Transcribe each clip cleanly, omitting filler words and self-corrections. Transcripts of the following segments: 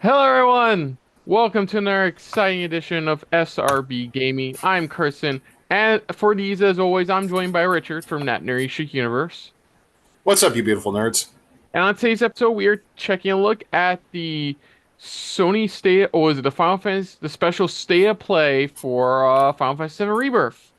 Hello, everyone. Welcome to another exciting edition of SRB Gaming. I'm Carson, and for these, as always, I'm joined by Richard from NerdyShique Universe. What's up, you beautiful nerds? And on today's episode, we are taking a look at the Sony State, or is it the Final Fantasy, the special State of Play for Final Fantasy VII Rebirth,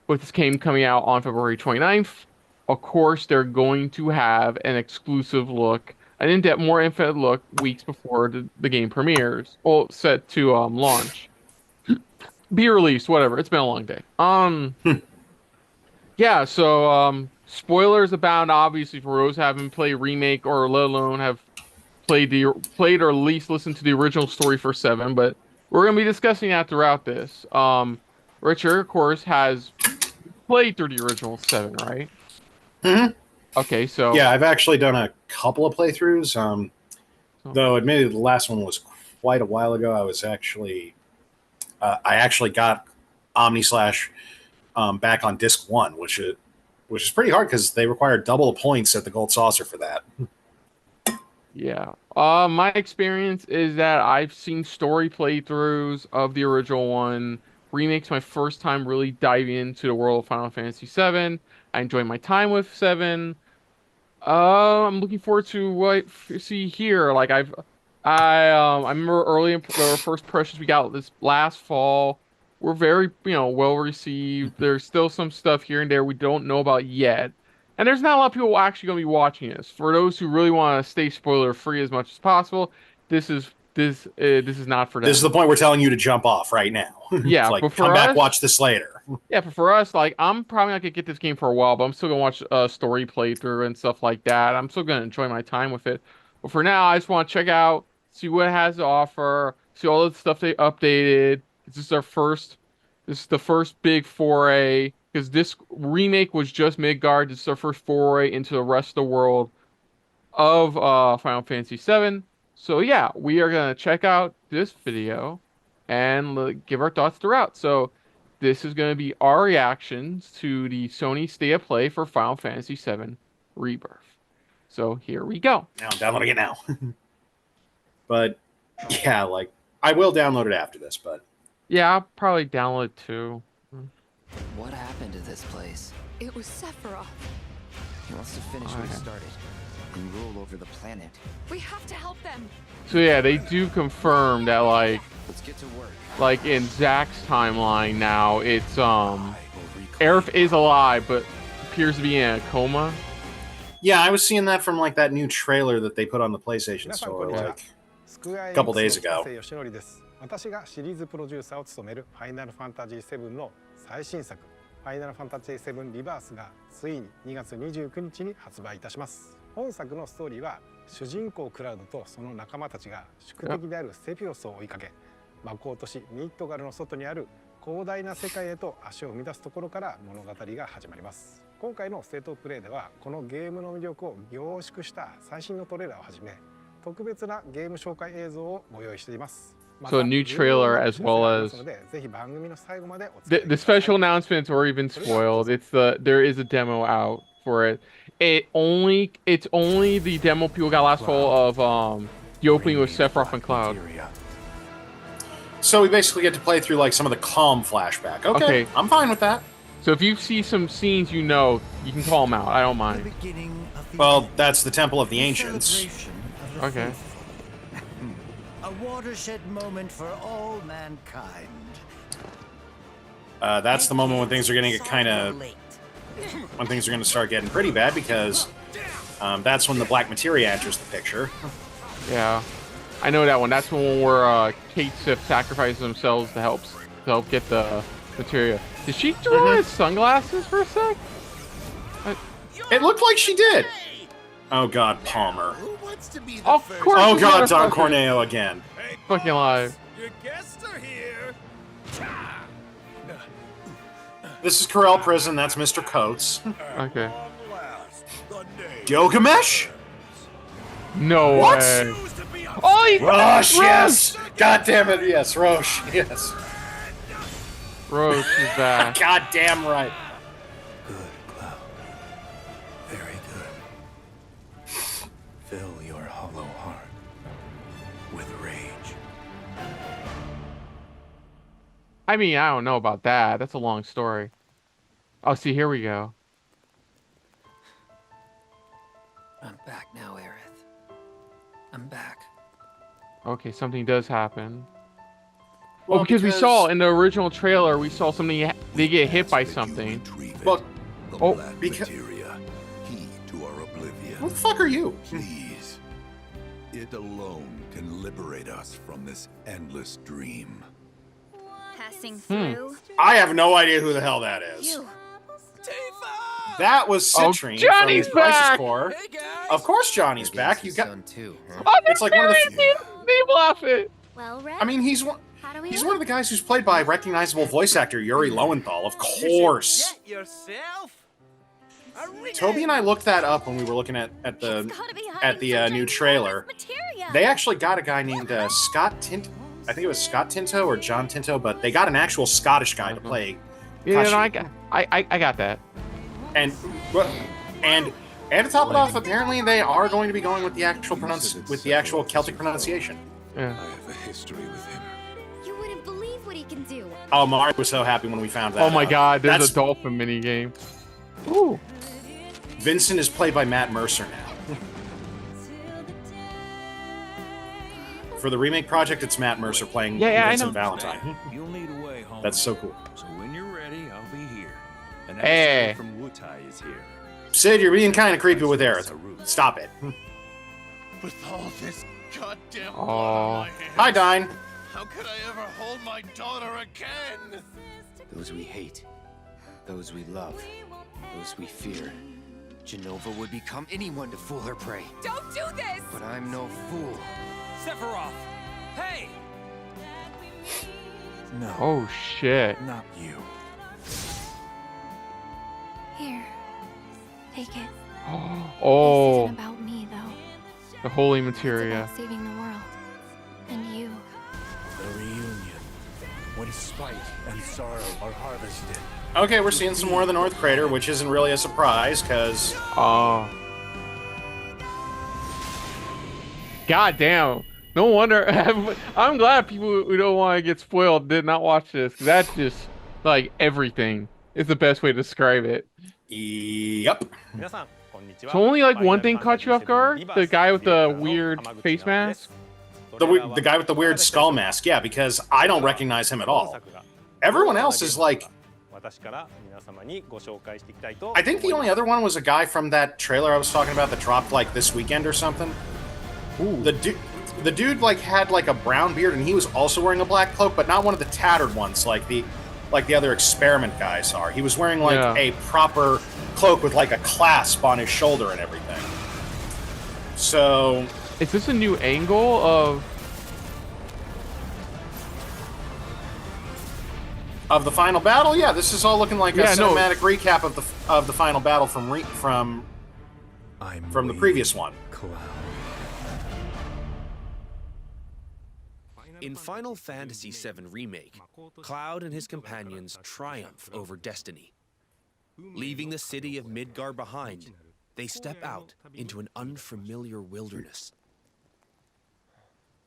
with this game coming out on February 29th. Of course, they're going to have an exclusive look, an in-depth, more infinite look weeks before the game premieres, well, set to launch, be released, whatever. It's been a long day. Yeah. So spoilers abound, obviously, for those who haven't played remake or let alone have played or at least listened to the original story for seven. But we're gonna be discussing that throughout this. Richard, of course, has played through the original seven, right? hmm Okay, so Yeah, I've actually done a couple of playthroughs. so Though, admittedly, the last one was quite a while ago. I actually got Omni Slash back on disc one, which is pretty hard because they require double the points at the Gold Saucer for that. yeah. My experience is that I've seen story playthroughs of the original one. Remake's my first time really diving into the world of Final Fantasy VII. I enjoyed my time with Seven. I'm looking forward to what see here. I remember early the first impressions we got this last fall were very, well received. There's still some stuff here and there we don't know about yet. And there's not a lot of people actually going to be watching this. For those who really want to stay spoiler free as much as possible, this is not for This is them. the point we're telling you to jump off right now. It's Yeah, like, but come for back, us, watch this later. yeah, but for us, like I'm probably not gonna get this game for a while, but I'm still gonna watch a story playthrough and stuff like that. I'm still gonna enjoy my time with it. But for now, I just want to check out, see what it has to offer, see all the stuff they updated. This is the first big foray because this remake was just Midgard. This is our first foray into the rest of the world of Final Fantasy VII. So yeah, we are gonna check out this video and give our thoughts throughout. So this is gonna be our reactions to the Sony State of Play for Final Fantasy VII Rebirth. So here we go. Now I'm downloading it now. But yeah, like I will download it after this. But Yeah, I'll probably download it too. What happened to this place? It was Sephiroth. He wants to finish what he Okay. started and rule over the planet. We have to help them. So yeah, they do confirm that Let's get to work. like in Zack's timeline now, it's Aerith is alive but appears to be in a coma. yeah, I was seeing that from like that new trailer that they put on the PlayStation Store like a couple days ago. 私がシリーズプロデューサーを務めるファイナルファンタジー7の最新作ファイナルファンタジー7リバースがついに2月29日に発売いたします。本作のストーリーは主人公クラウドとその仲間たちが宿敵であるセフィオスを追いかけ魔法都市ミッドガルの外にある広大な世界へと足を踏み出すところから物語が始まります。今回のステートプレイではこのゲームの魅力を凝縮した最新のトレーラーをはじめ特別なゲーム紹介映像をご用意しています。 So a new trailer as well as the special announcements or even spoiled. There is a demo out for it. It's only the demo people got last fall of the opening with Sephiroth and Cloud. So we basically get to play through like some of the calm flashback. Okay. I'm fine with that. So if you see some scenes you can call them out. I don't mind. Well, that's the Temple of the Ancients. Okay. A watershed moment for all mankind. That's the moment when things are going to start getting pretty bad because that's when the Black Materia enters the picture. Yeah, I know that one. That's the one where Kate Sif sacrifices themselves to help get the materia. Did she throw on his sunglasses for a sec? It looked like she did. Oh God, Palmer. Of course. Oh God, Don Corneo again. Fucking alive. Your guests are here. This is Corel Prison. That's Mr. Coates. Okay. Gilgamesh? No What? way. Oh, he Roche, yes. God damn it, yes. Roche, yes. Roche is back. God damn right. Good, Cloud. Very good. Fill your hollow heart. with rage. I mean, I don't know about that. That's a long story. Oh, see, here we go. I'm back now, Aerith. I'm back. Okay, something does happen. Well, oh, because we saw in the original trailer, we saw something. They get hit by something. Well, the oh, black because- materia, key to our oblivion. what the fuck are you? Please, it alone can liberate us from this endless dream. Passing through. I have no idea who the hell that is. You. That was Oh, Citrine Johnny's from Crisis back! Core. Of course, Johnny's back. You got. Son too, huh? Oh, It's like one of the. people off it. Well, Red. I mean, he's one. how do we He's look? one of the guys who's played by recognizable voice actor Yuri Lowenthal, of course. Toby and I looked that up when we were looking at It's the gotta be at the hiding new some trailer. ginormous materia. They actually got a guy named Scott Tint. I think it was Scott Tinto or John Tinto, but they got an actual Scottish guy to play. Yeah, no, Kashi. I got that. And and to top it off, apparently they are going to be going with the actual Celtic pronunciation. Yeah. I have a history with him. You wouldn't believe what he can do. Oh, Mario was so happy when we found that. Oh my out. God, there's That's- a dolphin mini game. Ooh. Vincent is played by Matt Mercer now. For the remake project, it's Matt Mercer playing Yeah, I Vincent know. Valentine. You'll need a way home. That's so cool. So when you're ready, I'll be here. And Hey. from Wutai is here. Sid, you're being kind of creepy with Aerith. Stop it. With all this goddamn Oh. blood on my hands, Hi, Dine. how could I ever hold my daughter again? Those we hate, those we love, those we fear. Genova would become anyone to fool her prey. Don't do this! But I'm no fool. Sephiroth! Hey! No, Oh shit. not you. Here. Take it. Oh, This isn't about me, though. the holy It's materia. about saving the world. And you. The reunion. When spite and sorrow are harvested. Okay, we're seeing some more of the North Crater, which isn't really a surprise, because Oh. God damn. No wonder. I'm glad people who don't want to get spoiled did not watch this. 'Cause that's just like everything. Is the best way to describe it. yep. So only like one thing caught you off guard? The guy with the weird face mask? The guy with the weird skull mask, yeah, because I don't recognize him at all. Everyone else is like, I think the only other one was a guy from that trailer I was talking about that dropped like this weekend or something. Ooh. The dude like had like a brown beard and he was also wearing a black cloak, but not one of the tattered ones like the other experiment guys are. He was wearing like Yeah. a proper cloak with like a clasp on his shoulder and everything. So Is this a new angle of the final battle, yeah, this is all looking like a Yeah, no. cinematic recap of the final battle from the previous one. Cloud. In Final Fantasy VII Remake, Cloud and his companions triumph over destiny. Leaving the city of Midgar behind, they step out into an unfamiliar wilderness.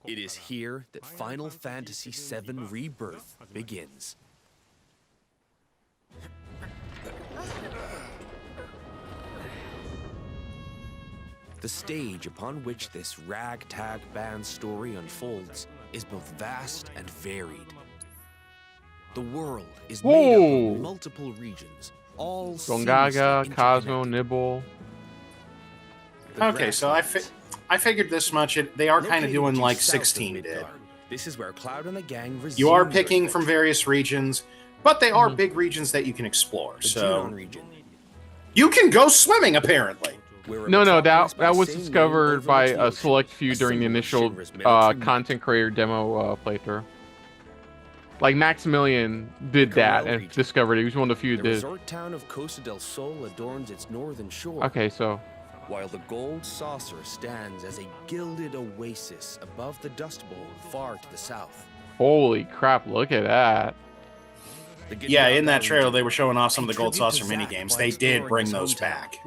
It is here that Final Fantasy VII Rebirth begins. The stage upon which this ragtag band story unfolds is both vast and varied. The world is made up Whoa. of multiple regions, all Gongaga, seamlessly Cosmo, interconnected. Nibble? The Okay, so I figured this much. They are kind of Located doing due like south of 16 did. Midgar, this is where Cloud and the gang You are resume picking their from adventure. various regions, but they are big regions that you can explore. The So Junon region, you can go swimming apparently. where a No, metropolis by that the was same name discovered by overlooks the a ocean, select few a during the symbol of initial Shinra's military might. content creator demo playthrough. Like Maximilian did that and region. discovered it. He was one of the few The who did. resort town of Costa del Sol adorns its northern shore. Okay, so While the gold saucer stands as a gilded oasis above the Dust Bowl far to the south. holy crap! Look at that. The Yeah, Gidea in that Valley trailer region, they were showing off some of the pay Gold tribute to Saucer mini Zack games. by They did exploring bring his those hometown. back.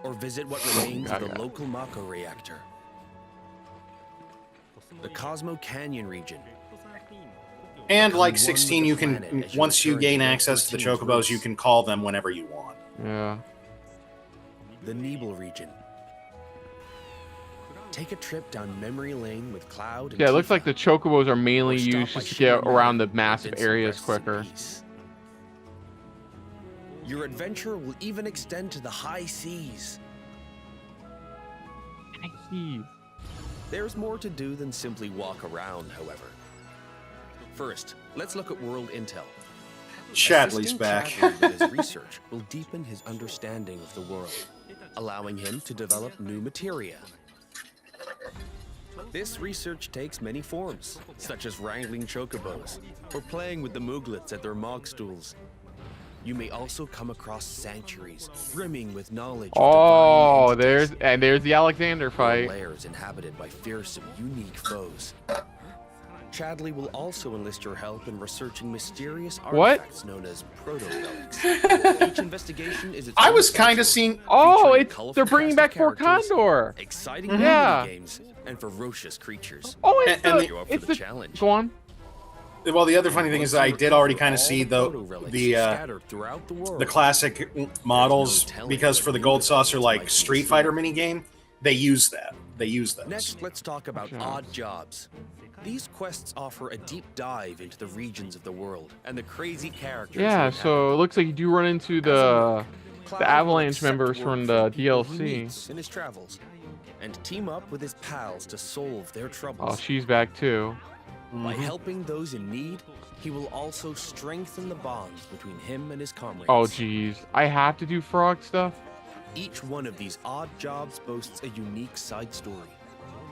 Or visit what remains of the Okay. local Mako reactor. the Cosmo Canyon region. And like 16, you can, once you gain access to the chocobos, you can call them whenever you want. Yeah. The Nebel region. Take a trip down memory lane with Cloud and Yeah, it looks Tifa, like the chocobos are mainly or stop used by just to get Shibuya around the and massive Vincent areas rests in quicker. peace. Your adventure will even extend to the high seas. There's more to do than simply walk around, however. First, let's look at world intel. Chadley's Assisting back. Chadley with his research will deepen his understanding of the world, allowing him to develop new materia. This research takes many forms, such as wrangling chocobos or playing with the mooglets at their mog stools. You may also come across sanctuaries brimming with knowledge. Oh, there's the Alexander fight. Lairs inhabited by fearsome, unique foes. Chadley will also enlist your help in researching mysterious artifacts known as proto-relics. Each investigation is its I own was kind of section, seeing. Oh, featuring it's colorful they're bringing cast of back Fort characters, Condor. exciting Yeah. games, and ferocious creatures. Oh, it's And the You're up for it's the the challenge. go on. Well, the other funny thing is, I did already kind of see the scattered throughout the world. the classic models, because for the Gold Saucer like Street Fighter minigame, they use that. They use those. Next, let's talk about odd jobs. These quests offer a deep dive into the regions of the world and the crazy characters. Yeah, who so it looks like you do run into the Cloud will Avalanche accept members work from the people he DLC. meets in his travels, and team up with his pals to solve their Oh, troubles. she's back too. By helping those in need, he will also strengthen the bonds between him and his comrades. Oh, geez, I have to do frog stuff. Each one of these odd jobs boasts a unique side story.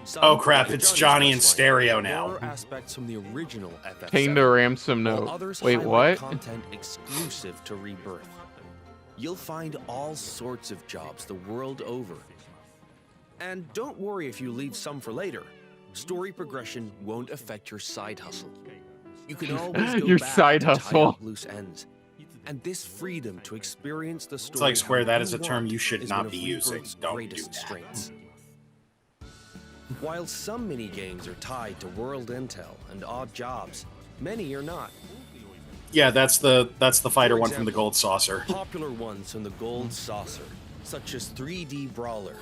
Some Oh crap! like It's Johnny's Johnny in questline, stereo now. horror aspects from the original FF7, Paying the ransom while note. others Wait, highlight what? content exclusive to Rebirth. You'll find all sorts of jobs the world over. And don't worry if you leave some for later. Story progression won't affect your side hustle. You can always go Your back side to tie hustle. up loose ends. And this freedom to experience the story. It's like, Square, that how is a you term want you should is not one of be using. Rebirth's Don't do greatest that. strengths. While some mini games are tied to world intel and odd jobs, many are not. Yeah, that's the fighter For one from the example, Gold Saucer. Popular ones from the Gold Saucer, such as 3D Brawler,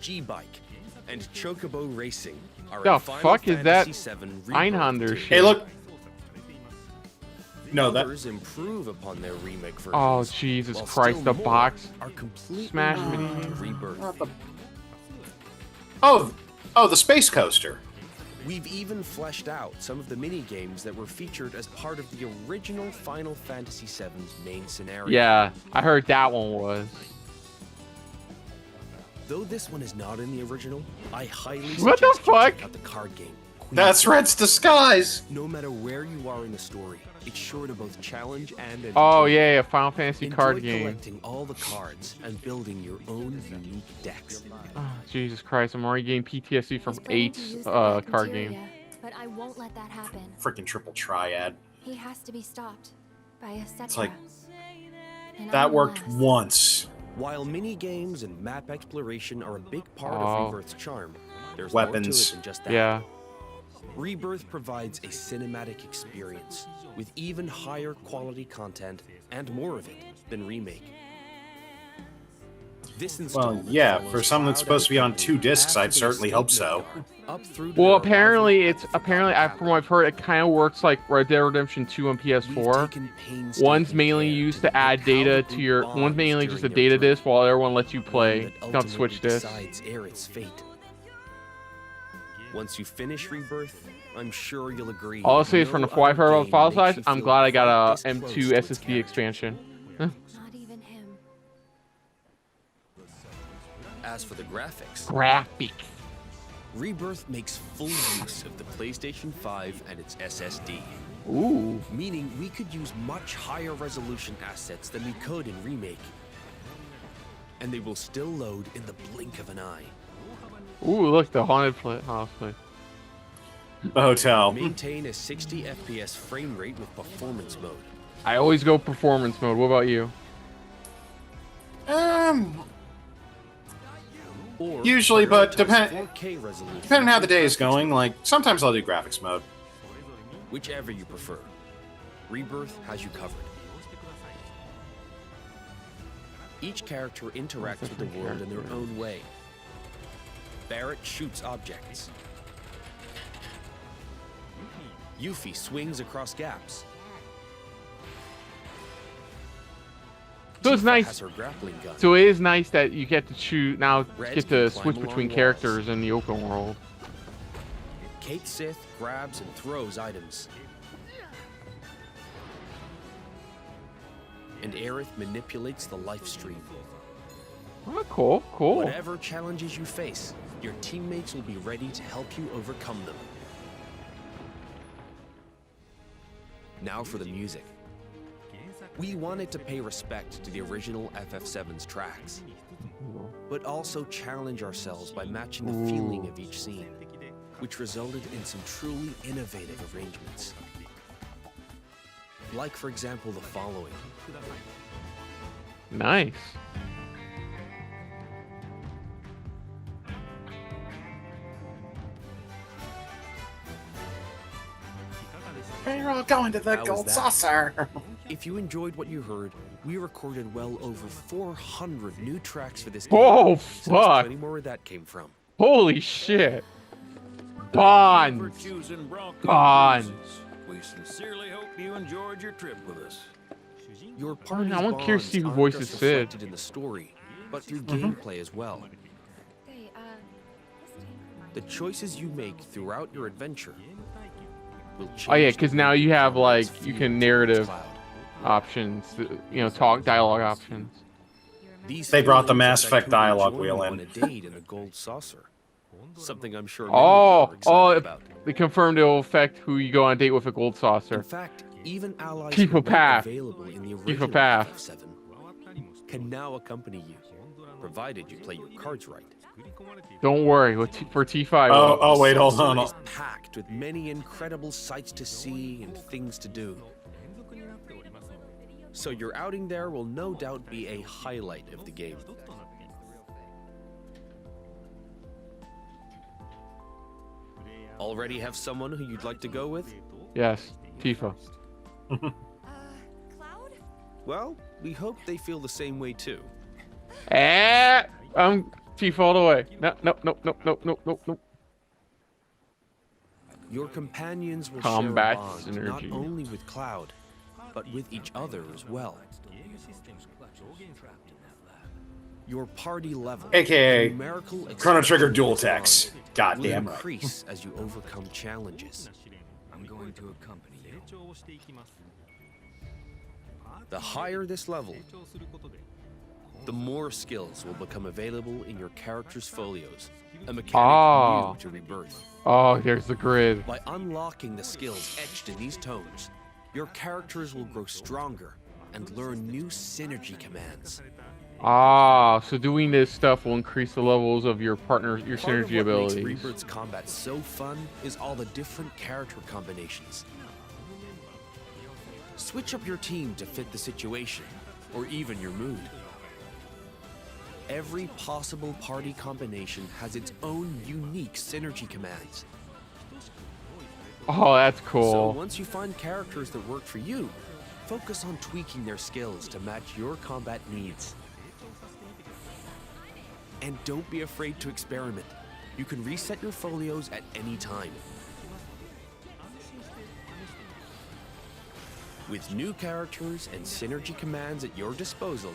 G-Bike, and Chocobo Racing, are The in Final fuck is that Fantasy VII Rebirth Einhander too. shit? Hey, look. No, that. Others improve upon their remake versions. Oh, Jesus while Christ, still the more box are completely smash new mini. to Rebirth. Oh, the Space Coaster. We've even fleshed out some of the mini games that were featured as part of the original Final Fantasy VII's main scenario. Yeah, I heard that one was. Though this one is not in the original, I highly What the suggest you fuck? check out the card game. Queen. That's Red's disguise. No matter where you are in the story, it's sure to both challenge and Oh entertain. yeah, Final Fantasy Enjoy card game. collecting all the cards and building your own unique decks. Oh, Jesus Christ, I'm already getting PTSD from He's planning to 8's use the black card materia, game. But I won't let that happen. Freaking triple triad. He has to be stopped by a It's like And that I'm worked last. once. While mini games and map exploration are a big part Oh. of Rebirth's charm, there's Weapons. more to it than just that. Yeah. Rebirth provides a cinematic experience with even higher quality content and more of it than Remake. This Well, installment yeah, follows for something that's Cloud supposed to be on and 2 discs, after I'd the certainly escape hope so. Midgar, up through to Well, their apparently arrival it's at apparently Valhalla. from what I've heard, it kind of works like Red Dead Redemption 2 on We've PS4. taken painstaking One's mainly care used to to add make data powerful to your. bonds One's mainly just a during your data journey, disc, while the other one lets you one play. that You don't switch ultimately discs. decides Aerith's fate. Once you finish Rebirth, I'm sure you'll agree. All I'll say is no from the other 4 file game file makes size, you I'm feel glad I got quite a this close M2 to its SSD character. expansion. Not even him. As for the graphics, Graphic. Rebirth makes full use of the PlayStation 5 and its SSD, Ooh. meaning we could use much higher resolution assets than we could in Remake. And they will still load in the blink of an eye. Ooh, look, the haunted house place. The hotel. Maintain a 60 FPS frame rate with performance mode. I always go performance mode. What about you? Or Usually, but prioritize 4K resolution, depending on how the day is going, like sometimes I'll do graphics mode. whichever you prefer. Rebirth has you covered. Each character interacts with the world in their own way. Barrett shoots objects. Yuffie swings across gaps. So it's Tifa nice. has her grappling gun. So it is nice that you get to choose now. Red Get can to climb switch along between walls. characters in the open world. Kate Sith grabs and throws items. And Aerith manipulates the life stream. Oh, cool, cool. Whatever challenges you face, your teammates will be ready to help you overcome them. Now for the music. We wanted to pay respect to the original FF7's tracks, but also challenge ourselves by matching the feeling of each scene, which resulted in some truly innovative arrangements. Like, for example, the following. Nice. We're all going to the How was gold that? saucer. If you enjoyed what you heard, we recorded well over 400 new tracks for this game. Oh, So fuck. plenty more where that came from. Holy shit. Bonds. Virtues and Bronco Bonds. Cruises. We sincerely hope you enjoyed your trip with us. Your party's I want Kier to see who bonds voices aren't just Sid. reflected in the story, but through gameplay as well. Hey, The choices you make throughout your adventure will change. Oh yeah, the because way now you have combat's like you feel can towards narrative Cloud. options, you know, talk dialogue options. These They brought the feelings Mass affect Effect who will dialogue join wheel you in. on a date in a gold saucer. Something I'm sure many Oh, people are excited about. they confirmed it will affect who you go on a date with a gold In saucer. fact, even allies Tifa who weren't Path. available in the Tifa original Path. FF7 can now accompany you, provided you play your cards right. Don't worry, for T5. Oh, wait, hold Saucer on. is packed with many incredible sights to see and things to do. So your outing there will no doubt be a highlight of the game. Already have someone who you'd like to go with? Yes, Tifa. Cloud? Well, we hope they feel the same way too. I'm Tifa all the way. No. Your companions will Combat share a bond not synergy. only with Cloud, but with each other as well. Your party level, AKA numerical Chrono Trigger expansion dual of the attacks. bond, will Goddamn right. increase as you overcome challenges. I'm going to accompany you. The higher this level, the more skills will become available in your character's folios, a mechanic new to Rebirth. Oh, there's the grid. By unlocking the skills etched in these tones, your characters will grow stronger and learn new synergy commands. So doing this stuff will increase the levels of your partner, your Part of synergy what makes abilities. Rebirth's combat so fun is all the different character combinations. Switch up your team to fit the situation, or even your mood. Every possible party combination has its own unique synergy commands. Oh, that's So cool. once you find characters that work for you, focus on tweaking their skills to match your combat needs. And don't be afraid to experiment. You can reset your folios at any time. With new characters and synergy commands at your disposal,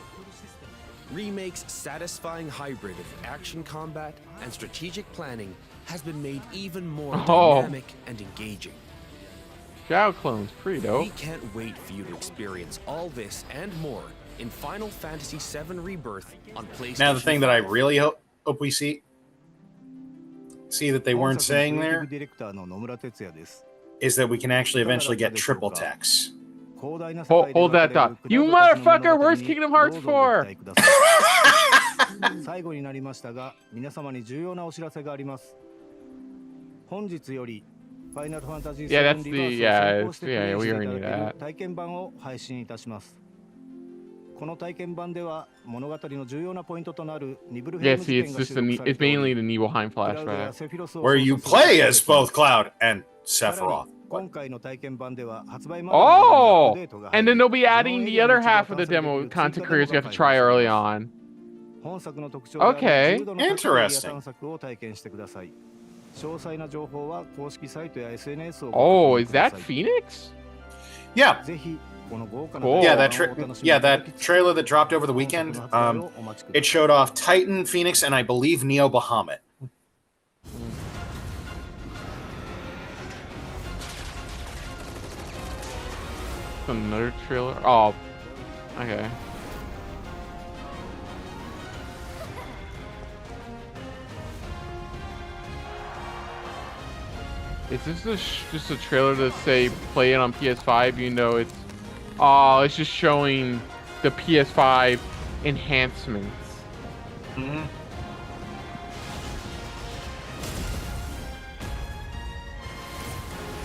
Remake's satisfying hybrid of action combat and strategic planning has been made even more dynamic and engaging. Shadow Clone's pretty dope. We can't wait for you to experience all this and more in Final Fantasy VII Rebirth on PlayStation. Now the thing that I 5. really hope we see that they weren't saying there is that we can actually eventually get triple text. Hold that thought. You motherfucker, where's Kingdom Hearts 4? 最後になりましたが、皆様に重要なお知らせがあります。本日よりファイナルファンタジー Yeah, 7 that's リバー the スを先行してプレ yeah, イ we してい already た knew だける that. 体験版を配信いたします。この体験版では物語の重要なポイントとなるニブルヘ Yeah, イム see, 事 it's 件が just 収録され it's てお mainly り the Nibelheim クラウドや flashback. セフィロスを Where you 想像する play こと as ができ both Cloud and さらに Sephiroth. 今回の体験版では発売までの間にアッ Oh, プデートが and then 入り they'll be ジョン adding エ the リアの other 一部が half of the 探索でき demo る追 content 加デモ creators が got to 開 try 放され early ます on. 本作の特徴である Okay. 自由度の高いエリア Interesting. 探索を体験してください詳細な情報は公式サイトや SNS を Oh, ご確認 is くだ that さい Phoenix? Yeah. ぜひこの豪華な Cool. Yeah, 体 that 験版をお楽しみ yeah, いただ that きつつ trailer that dropped over the 本作 weekend, の発売をお待ちくだ it さい showed off Titan, Phoenix, and I believe Neo Bahamut. Another trailer. Oh, okay. Is this just a trailer to say play it on PS5? You know, it's just showing the PS5 enhancements. Mm-hmm.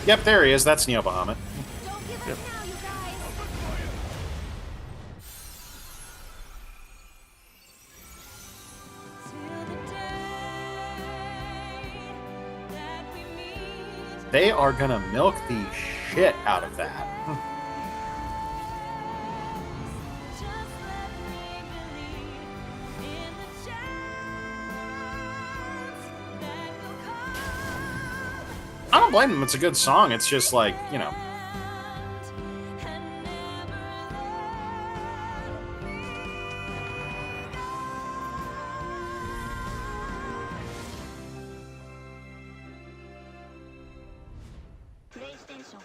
Yep, there he is. That's Neo Bahamut. Don't give up Yep. now, you guys. They are gonna milk the shit out of that. I don't blame them. It's a good song. It's just like, you know.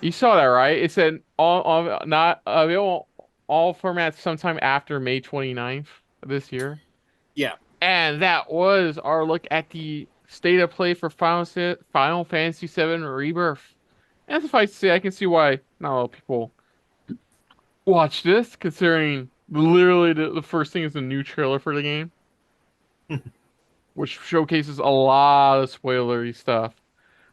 You saw that, right? It said all not available all formats sometime after May 29th of this year. Yeah. And that was our look at the state of play for Final Fantasy VII Rebirth. And suffice to say, I can see why not a lot of people watch this, considering literally the first thing is a new trailer for the game, which showcases a lot of spoilery stuff.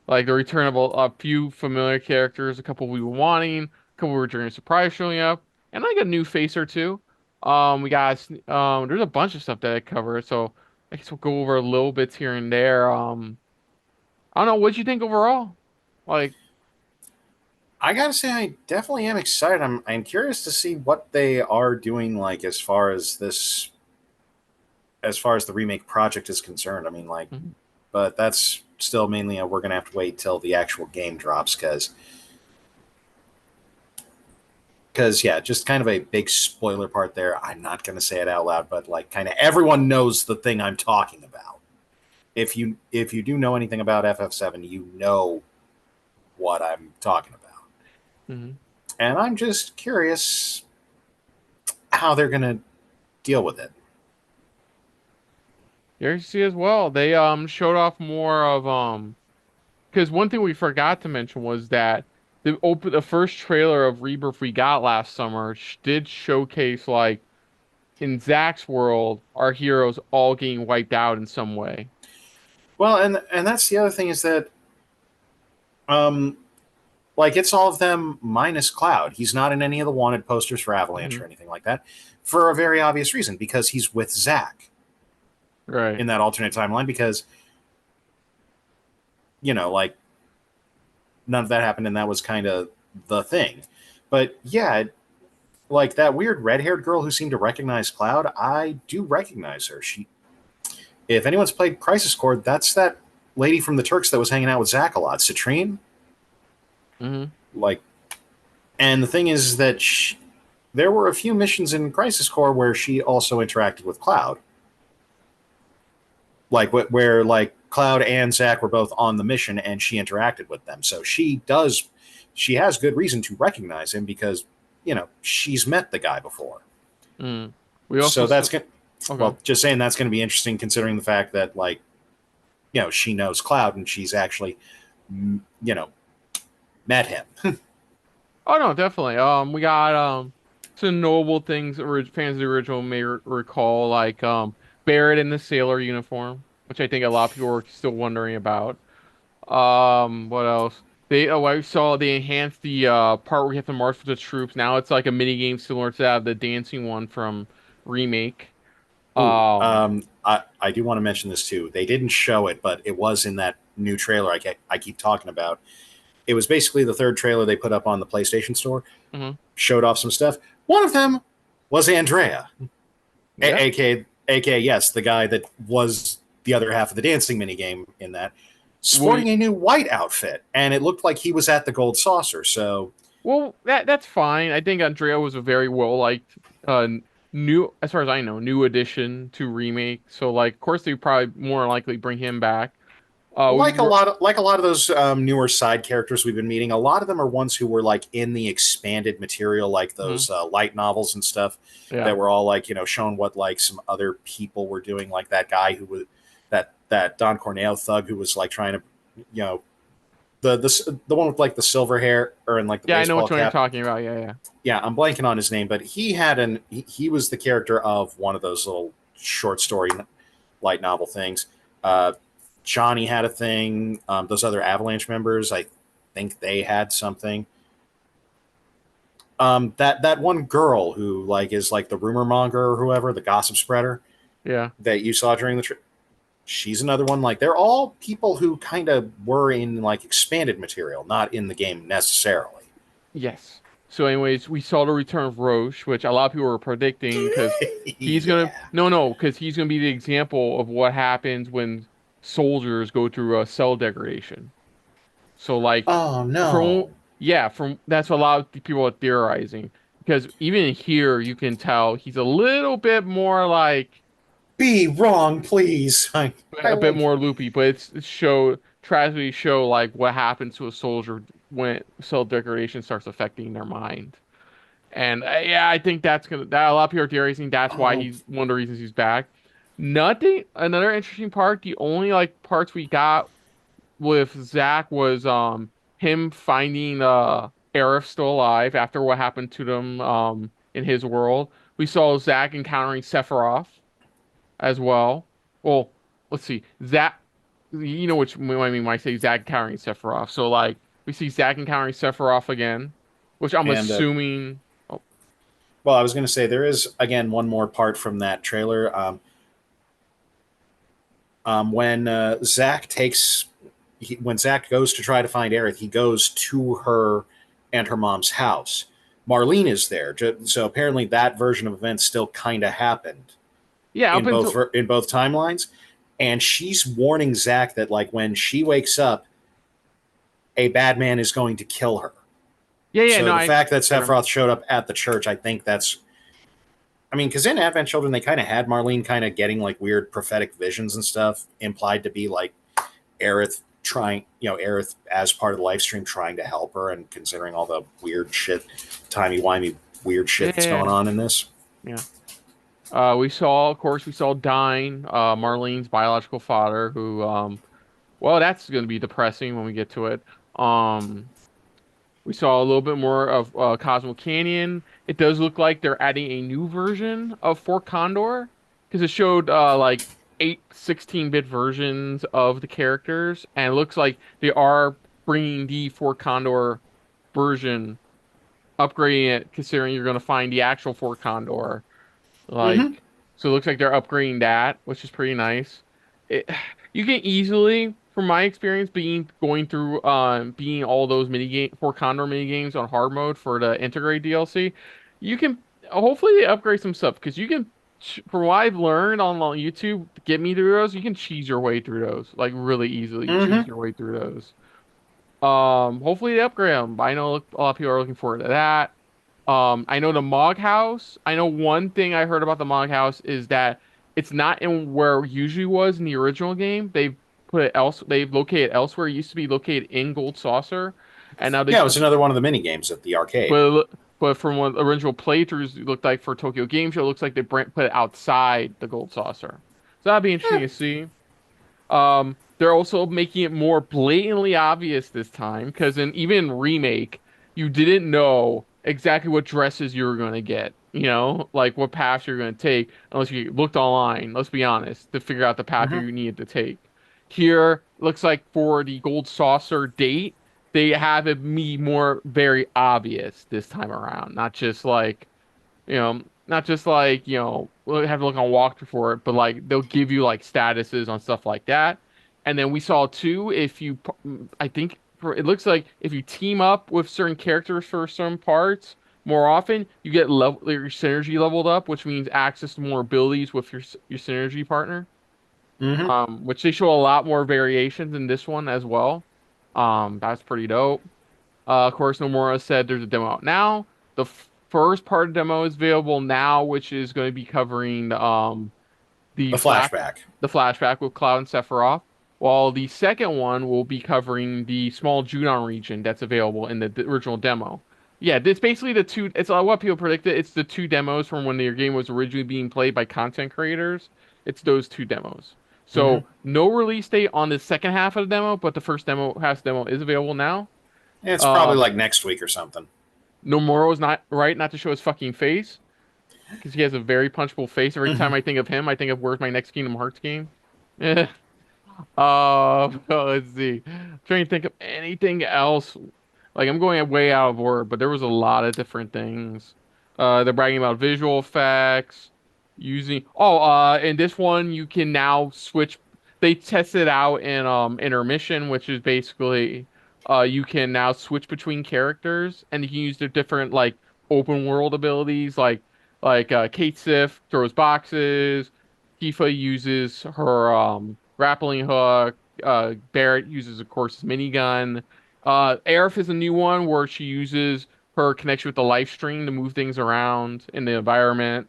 Like the return of a few familiar characters, a couple we were wanting, a couple we were during a surprise showing up, and like a new face or two. We got there's a bunch of stuff that I covered, so I guess we'll go over a little bits here and there. I don't know, what'd you think overall? Like, I gotta say, I definitely am excited. I'm curious to see what they are doing, like as far as the remake project is concerned. I mean, like, but that's still mainly we're gonna have to wait till the actual game drops, because yeah, just kind of a big spoiler part there. I'm not gonna say it out loud, but like, kind of everyone knows the thing I'm talking about. If you do know anything about FF7, you know what I'm talking about. mm-hmm. And I'm just curious how they're gonna deal with it. You see as well. They showed off more of because one thing we forgot to mention was that the first trailer of Rebirth we got last summer did showcase, like, in Zack's world, our heroes all getting wiped out in some way. Well, and that's the other thing is that like, it's all of them minus Cloud. He's not in any of the wanted posters for Avalanche or anything like that, for a very obvious reason, because he's with Zack. Right. In that alternate timeline, because, you know, like, none of that happened, and that was kind of the thing. But yeah, like that weird red-haired girl who seemed to recognize Cloud, I do recognize her. If anyone's played Crisis Core, that's that lady from the Turks that was hanging out with Zack a lot, Citrine. Mm-hmm. Like, and the thing is that there were a few missions in Crisis Core where she also interacted with Cloud. Like, where like Cloud and Zack were both on the mission and she interacted with them. So she has good reason to recognize him, because, you know, she's met the guy before. So that's good. Okay. Well, just saying, that's going to be interesting, considering the fact that, like, you know, she knows Cloud and she's actually, you know, met him. Oh no, definitely. We got some notable things that fans of the original may recall, like Barrett in the sailor uniform, which I think a lot of people were still wondering about. What else? I saw they enhanced the part where you have to march with the troops. Now it's like a mini game similar to that, the dancing one from Remake. Ooh, Um, I do want to mention this too. They didn't show it, but it was in that new trailer I keep talking about. It was basically the third trailer they put up on the PlayStation Store. mhm. Showed off some stuff. One of them was Andrea, Yeah. aka yes, the guy that was the other half of the dancing minigame in that, sporting a new white outfit, and it looked like he was at the Gold Saucer. So, Well, that's fine. I think Andrea was a very well liked, new, as far as I know, new addition to Remake. So like, of course, they probably more likely bring him back. We like a were, lot of those newer side characters we've been meeting, a lot of them are ones who were like in the expanded material, like mhm, those light novels and stuff yeah, that were all like shwn what like some other people were doing, like that guy who was that Don Corneo thug who was like trying to you know the one with like the silver hair or in like the yeah. I know baseball which one you're cap. talking about. Yeah, yeah. Yeah, I'm blanking on his name, but he was the character of one of those little short story light novel things. Johnny had a thing. Those other Avalanche members, I think they had something. That one girl who like is like the rumor monger or whoever, the gossip spreader Yeah. that you saw during the trip. She's another one. Like they're all people who kind of were in like expanded material, not in the game necessarily. Yes. So, anyways, we saw the return of Roche, which a lot of people were predicting because he's gonna Yeah. no, because he's gonna be the example of what happens when soldiers go through a cell degradation. So, like, Oh from no. yeah, from that's what a lot of people are theorizing because even here you can tell he's a little bit more like Be wrong, please. I a bit like. more loopy, but tragically show like what happens to a soldier when cell degradation starts affecting their mind. And yeah, I think that a lot of people are theorizing that's why Oh, he's one of the reasons he's back. Nothing. Another interesting part. The only like parts we got with Zach was him finding Aerith still alive after what happened to them in his world. We saw Zach encountering Sephiroth as well. Well, let's see. Zach, you know which what I mean when I say Zach encountering Sephiroth. So like we see Zach encountering Sephiroth again, which I'm and assuming. Oh, well, I was going to say there is again one more part from that trailer. When when Zach goes to try to find Aerith, he goes to her and her mom's house. Marlene is there, so apparently that version of events still kind of happened yeah, up until in both timelines. And she's warning Zach that like when she wakes up, a bad man is going to kill her. yeah, So no, the fact that sure. Sephiroth showed up at the church, I think that's. I mean, because in Advent Children, they kind of had Marlene kind of getting like weird prophetic visions and stuff, implied to be like Aerith Aerith as part of the live stream trying to help her, and considering all the weird shit, timey-wimey weird shit that's going Yeah, on in this. yeah. Of course, we saw Dine, Marlene's biological father, who, well, that's going to be depressing when we get to it. Um, we saw a little bit more of Cosmo Canyon. It does look like they're adding a new version of Fort Condor because it showed like 16-bit versions of the characters, and it looks like they are bringing the Fort Condor version, upgrading it, considering you're going to find the actual Fort Condor. Mm-hmm. Like, so it looks like they're upgrading that, which is pretty nice. It, you can easily, from my experience, going through being all those for Condor mini games on hard mode for the integrate DLC, you can hopefully they upgrade some stuff because you can, from what I've learned on YouTube, to get me through those, you can cheese your way through those like really easily. Mm-hmm. Cheese your way through those. Hopefully they upgrade them. But I know a lot of people are looking forward to that. I know the Mog House. I know one thing I heard about the Mog House is that it's not in where it usually was in the original game. They've put it else. They've located elsewhere. It used to be located in Gold Saucer, and now Yeah, it was another one of the mini games at the arcade. but from what original playthroughs looked like for Tokyo Game Show, it looks like they put it outside the Gold Saucer. So that'd be interesting to see. They're also making it more blatantly obvious this time because even in Remake, you didn't know exactly what dresses you were going to get, like what paths you're going to take, unless you looked online, let's be honest, to figure out the path Mm-hmm. you needed to take. Here, looks like for the Gold Saucer date, they have it be more very obvious this time around, not just like, not just like, we'll have to look on walkthrough for it, but like they'll give you like statuses on stuff like that. And then we saw too, I think it looks like if you team up with certain characters for some parts more often, you get your synergy leveled up, which means access to more abilities with your synergy partner. Which they show a lot more variations in this one as well. That's pretty dope. Of course, Nomura said there's a demo out now. The first part of the demo is available now, which is going to be covering the flashback with Cloud and Sephiroth, while the second one will be covering the small Junon region that's available in the original demo. Yeah, it's basically the two. It's what people predicted. It's the two demos from when your game was originally being played by content creators. It's those two demos. So no release date on the second half of the demo, but the first demo is available now. Yeah, it's probably like next week or something. Nomura was not to show his fucking face, because he has a very punchable face. Every time I think of him, I think of where's my next Kingdom Hearts game. Let's see. I'm trying to think of anything else. Like, I'm going way out of order, but there was a lot of different things. They're bragging about visual effects. In this one you can now switch. They tested out in intermission, which is basically you can now switch between characters, and you can use their different like open world abilities, like Kate Sif throws boxes, Tifa uses her grappling hook, Barrett uses, of course, his minigun. Aerith is a new one where she uses her connection with the life stream to move things around in the environment.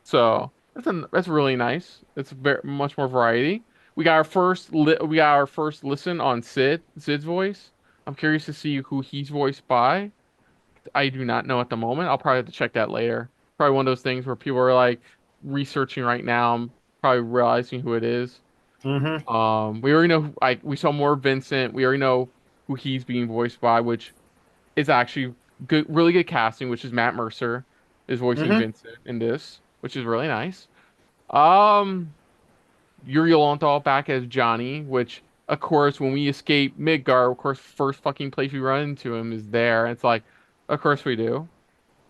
So that's really nice. It's much more variety. We got our first listen on Sid's voice. I'm curious to see who he's voiced by. I do not know at the moment. I'll probably have to check that later. Probably one of those things where people are like researching right now. I'm probably realizing who it is. We already know. We saw more Vincent. We already know who he's being voiced by, which is actually good, really good casting. Which is Matt Mercer is voicing Vincent in this, which is really nice. Yuri Lowenthal back as Johnny, which, of course, when we escape Midgar, of course, first fucking place we run into him is there. And it's like, of course we do.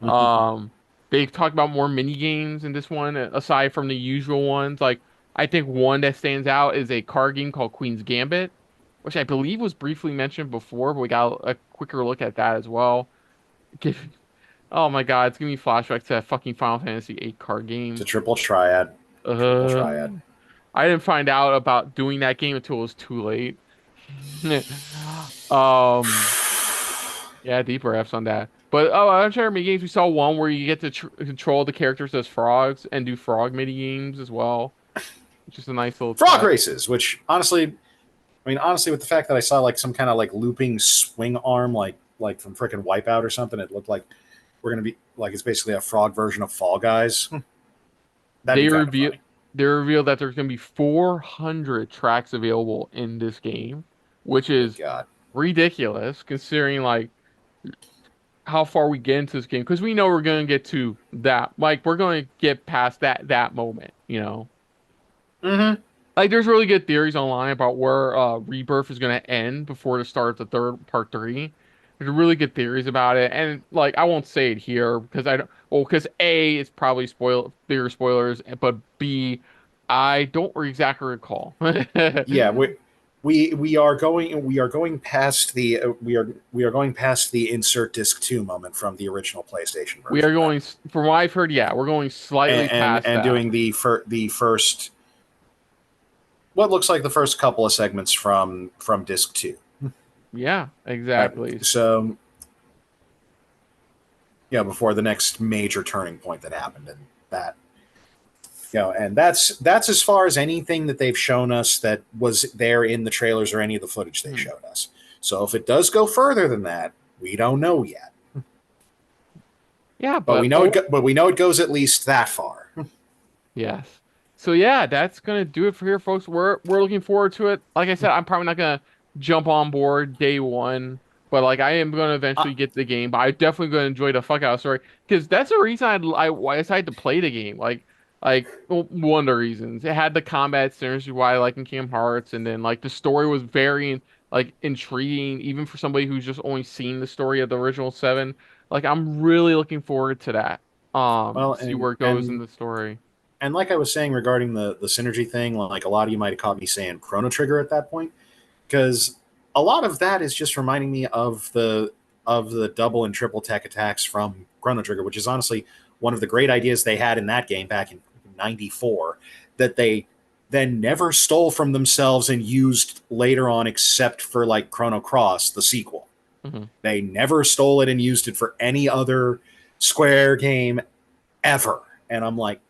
They talk about more mini games in this one, aside from the usual ones. Like, I think one that stands out is a card game called Queen's Gambit, which I believe was briefly mentioned before, but we got a quicker look at that as well. Oh my god, it's giving me flashbacks to that fucking Final Fantasy VIII card game. It's a triple triad. I didn't find out about doing that game until it was too late. Yeah, deep breaths on that. But I'm sure mini games. We saw one where you get to control the characters as frogs and do frog mini games as well, which is a nice little frog races. Which honestly, with the fact that I saw like some kind of like looping swing arm, like from frickin' Wipeout or something, it looked like we're gonna be like it's basically a frog version of Fall Guys. They revealed that there's going to be 400 tracks available in this game, which is ridiculous considering like how far we get into this game. Because we know we're going to get to that. Like, we're going to get past that moment, Like, there's really good theories online about where Rebirth is going to end before the start of the part 3. There's really good theories about it, and like I won't say it here because because A, it's probably bigger spoilers, but B, I don't exactly recall. Yeah, we are going past the insert disc 2 moment from the original PlayStation version. We are going, from what I've heard, we're going slightly past and that. Doing the first, what looks like the first couple of segments from disc 2. Yeah, exactly. So, before the next major turning point that happened, and that, and that's as far as anything that they've shown us that was there in the trailers or any of the footage they showed us. So if it does go further than that, we don't know yet. Yeah, but we know it goes at least that far. Yes. So yeah, that's gonna do it for here, folks. We're looking forward to it. Like I said, I'm probably not gonna jump on board day one, but like I am going to eventually get the game. But I definitely going to enjoy the fuck out of the story, because that's the reason I decided to play the game. Like one of the reasons it had the combat synergy why I like in Kingdom Hearts, and then like the story was very like intriguing, even for somebody who's just only seen the story of the original seven. Like I'm really looking forward to that. Well, See where it goes in the story. And like I was saying regarding the synergy thing, like a lot of you might have caught me saying Chrono Trigger at that point, because a lot of that is just reminding me of the double and triple tech attacks from Chrono Trigger, which is honestly one of the great ideas they had in that game back in '94 that they then never stole from themselves and used later on, except for like Chrono Cross, the sequel. Mm-hmm. They never stole it and used it for any other Square game ever. And I'm like,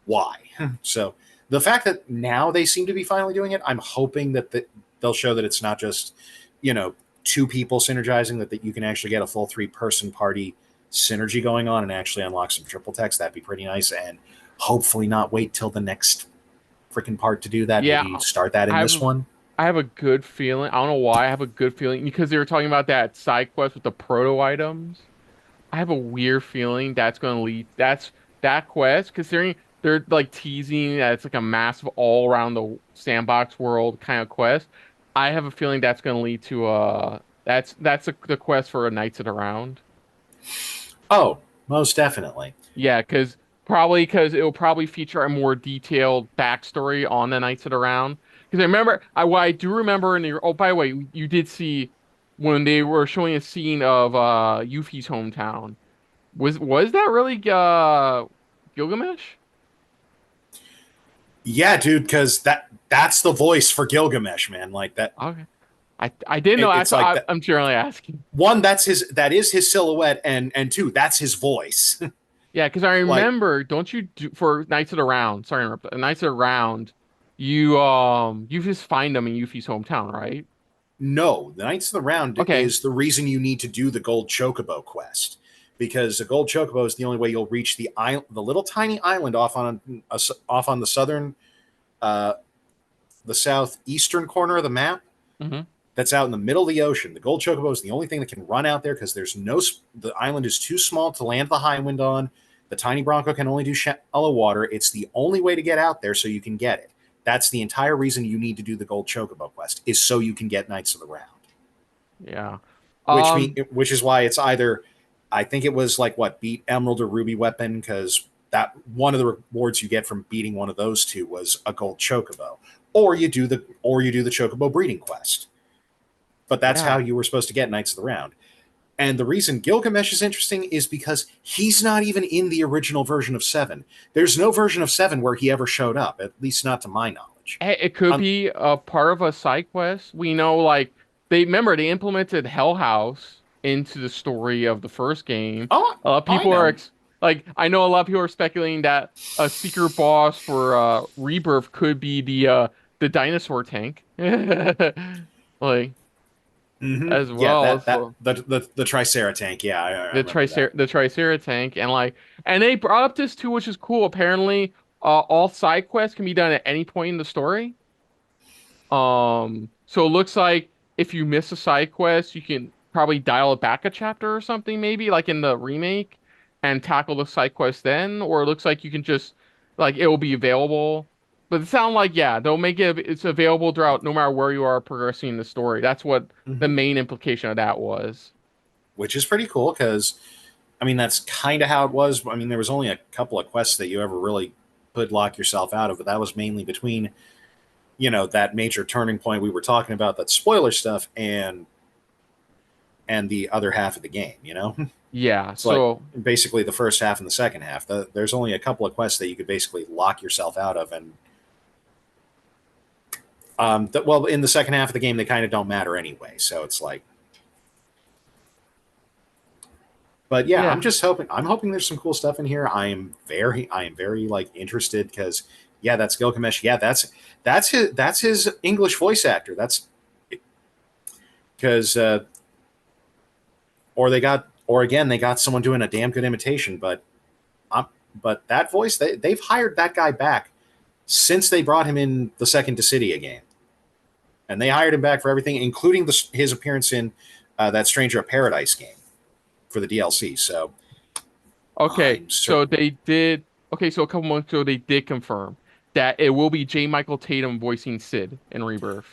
why? So the fact that now they seem to be finally doing it, I'm hoping that they'll show that it's not just, two people synergizing, that you can actually get a full 3-person party synergy going on and actually unlock some triple text. That'd be pretty nice. And hopefully not wait till the next freaking part to do that. Yeah, maybe start that in this one. I have a good feeling. I don't know why. I have a good feeling because they were talking about that side quest with the proto items. I have a weird feeling that's going to lead. That's that quest, considering they're like teasing that it's like a massive all around the sandbox world kind of quest. I have a feeling that's going to lead to the quest for a Knights of the Round. Oh, most definitely. Yeah, because it will probably feature a more detailed backstory on the Knights of the Round. Because what I do remember by the way, you did see when they were showing a scene of Yuffie's hometown. Was that really Gilgamesh? Yeah, dude, because that's the voice for Gilgamesh, man. Like that. Okay. I didn't know. I'm generally asking. One, that is his silhouette, and two, that's his voice. Yeah, because I remember, don't you for Knights of the Round? Sorry, Knights of the Round. You just find them in Yuffie's hometown, right? No, the Knights of the Round is the reason you need to do the Gold Chocobo quest, because the Gold Chocobo is the only way you'll reach the little tiny island off on the southern, the southeastern corner of the map. Mm-hmm. That's out in the middle of the ocean. The Gold Chocobo is the only thing that can run out there because the island is too small to land the high wind on. The tiny Bronco can only do shallow water. It's the only way to get out there so you can get it. That's the entire reason you need to do the Gold Chocobo quest, is so you can get Knights of the Round. Yeah. Which is why it's either, I think it was beat Emerald or Ruby Weapon, because that one of the rewards you get from beating one of those two was a Gold Chocobo. Or you do the Chocobo breeding quest. But that's how you were supposed to get Knights of the Round. And the reason Gilgamesh is interesting is because he's not even in the original version of 7. There's no version of 7 where he ever showed up, at least not to my knowledge. It could be a part of a side quest. We know, they implemented Hell House into the story of the first game. People are I know a lot of people are speculating that a secret boss for Rebirth could be the dinosaur tank. Mm-hmm. As well. Yeah, the Tricera tank. Yeah, the Tricera tank, and they brought up this too, which is cool. Apparently, all side quests can be done at any point in the story. So it looks like if you miss a side quest, you can probably dial it back a chapter or something, maybe like in the remake, and tackle the side quest then. Or it looks like you can just it will be available. But it sounds like, they'll make it's available throughout no matter where you are progressing in the story. That's what the main implication of that was. Which is pretty cool because, that's kind of how it was. There was only a couple of quests that you ever really could lock yourself out of, but that was mainly between, that major turning point we were talking about, that spoiler stuff, and the other half of the game, Yeah, so basically the first half and the second half. There's only a couple of quests that you could basically lock yourself out of, and in the second half of the game, they kind of don't matter anyway. So it's but yeah, I'm just hoping. I'm hoping there's some cool stuff in here. I am very interested because that's Gilgamesh. Yeah, that's his English voice actor. That's because they got someone doing a damn good imitation. But that voice, they've hired that guy back since they brought him in the second Dissidia game. And they hired him back for everything, including his appearance in that Stranger of Paradise game for the DLC. So, so they did. Okay, so a couple months ago, they did confirm that it will be J. Michael Tatum voicing Sid in Rebirth.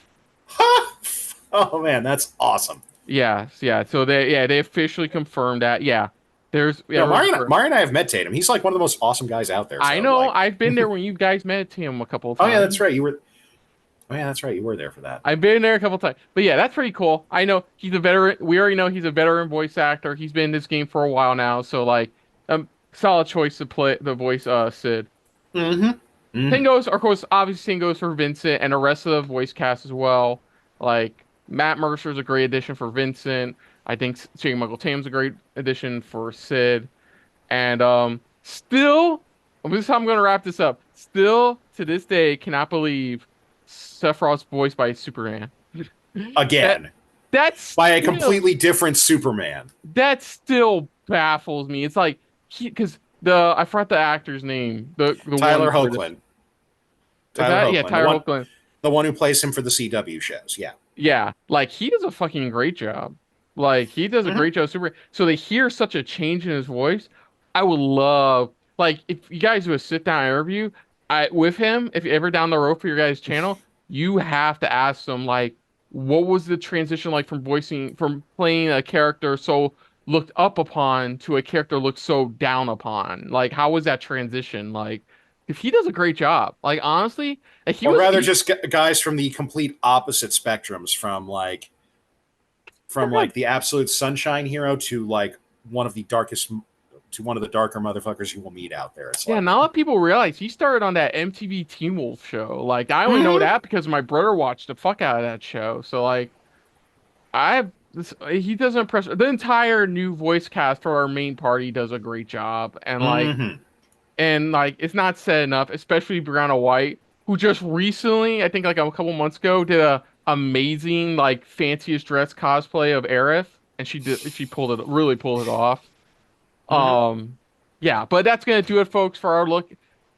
Oh man, that's awesome. Yeah. So they officially confirmed that. Yeah. There's Mario and I have met Tatum. He's like one of the most awesome guys out there. So, I know. like... I've been there when you guys met him a couple of times. Oh yeah, that's right. You were. Oh yeah, that's right. You were there for that. I've been there a couple of times. But yeah, that's pretty cool. I know he's a veteran. We already know he's a veteran voice actor. He's been in this game for a while now. So like, solid choice to play the voice Sid. Same goes, of course, obviously same goes for Vincent and the rest of the voice cast as well. Like Matt Mercer's a great addition for Vincent. I think Michael Tatum's a great addition for Sid. And still, this is how I'm going to wrap this up. Still, to this day, cannot believe Sephiroth's voiced by Superman. Again. That's by a completely different Superman. That still baffles me. It's like, because I forgot the actor's name. The Tyler Hoechlin. Tyler Hoechlin. The one who plays him for the CW shows, yeah. Yeah, like, he does a fucking great job. Like, he does a great job. So they hear such a change in his voice. I would love, like, if you guys do a sit-down interview with him, if you're ever down the road for your guys' channel, you have to ask them, like, what was the transition like from playing a character so looked up upon to a character looked so down upon? Like, how was that transition? Like, if he does a great job, like, honestly, just guys from the complete opposite spectrums, from the absolute sunshine hero to like one of the darker motherfuckers you will meet out there. It's not a lot of people realize he started on that MTV Teen Wolf show. Like, I only know that because my brother watched the fuck out of that show. So like, he does impress. The entire new voice cast for our main party does a great job, and like, it's not said enough, especially Brianna White, who just recently, I think like a couple months ago, did a amazing like fanciest dress cosplay of Aerith, and she pulled it off. Yeah, but that's gonna do it, folks, for our look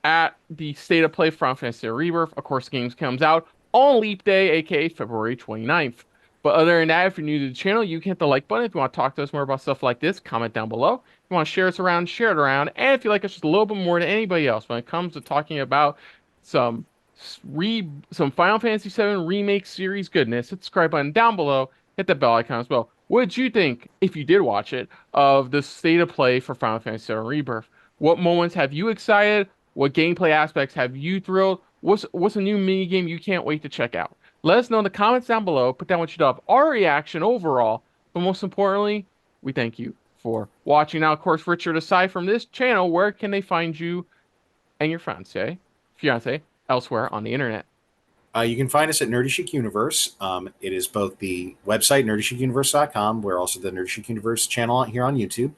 at the state of play for Final Fantasy Rebirth. Of course, the game comes out on Leap Day, aka February 29th. But other than that, if you're new to the channel, you can hit the like button. If you want to talk to us more about stuff like this, comment down below. If you want to share us around, share it around. And if you like us just a little bit more than anybody else when it comes to talking about some Final Fantasy VII Remake series goodness, hit the subscribe button down below. Hit the bell icon as well. What did you think, if you did watch it, of the state of play for Final Fantasy VII Rebirth? What moments have you excited? What gameplay aspects have you thrilled? What's a new mini game you can't wait to check out? Let us know in the comments down below. Put down what you thought of our reaction overall. But most importantly, we thank you for watching. Now, of course, Richard, aside from this channel, where can they find you and your fiance elsewhere on the internet? You can find us at NerdyShique Universe. It is both the website, nerdyshiqueuniverse.com. We're also the NerdyShique Universe channel here on YouTube.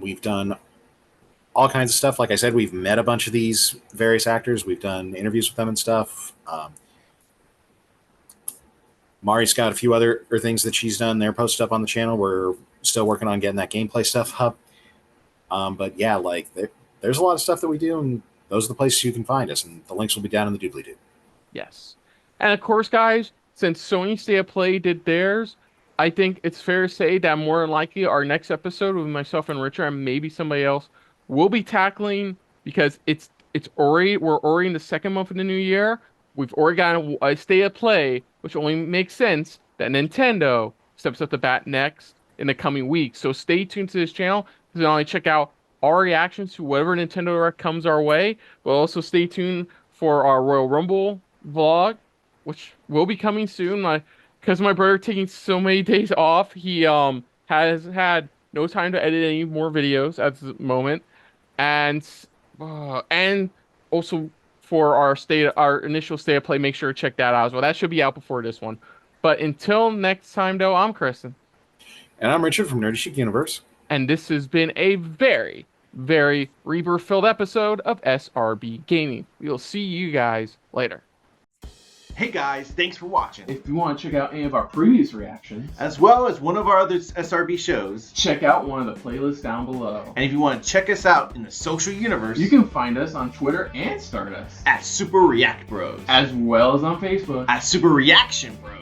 We've done all kinds of stuff. Like I said, we've met a bunch of these various actors. We've done interviews with them and stuff. Mari's got a few other things that she's done. They're posted up on the channel. We're still working on getting that gameplay stuff up. But yeah, like there's a lot of stuff that we do, and those are the places you can find us. And the links will be down in the doobly-doo. Yes. And of course, guys, since Sony State of Play did theirs, I think it's fair to say that more than likely our next episode with myself and Richard and maybe somebody else will be tackling, because we're already in the second month of the new year. We've already got a State of Play, which only makes sense that Nintendo steps up the bat next in the coming weeks. So stay tuned to this channel to not only check out our reactions to whatever Nintendo Direct comes our way, but also stay tuned for our Royal Rumble vlog, which will be coming soon. Because my brother taking so many days off, he has had no time to edit any more videos at the moment, and also for our initial State of Play, make sure to check that out as well. That should be out before this one. But until next time, though, I'm Kristen. And I'm Richard from NerdyShique Universe. And this has been a very, very Rebirth-filled episode of SRB Gaming. We will see you guys later. Hey guys, thanks for watching. If you want to check out any of our previous reactions, as well as one of our other SRB shows, check out one of the playlists down below. And if you want to check us out in the social universe, you can find us on Twitter and Stardust at Super React Bros, as well as on Facebook at Super Reaction Bros.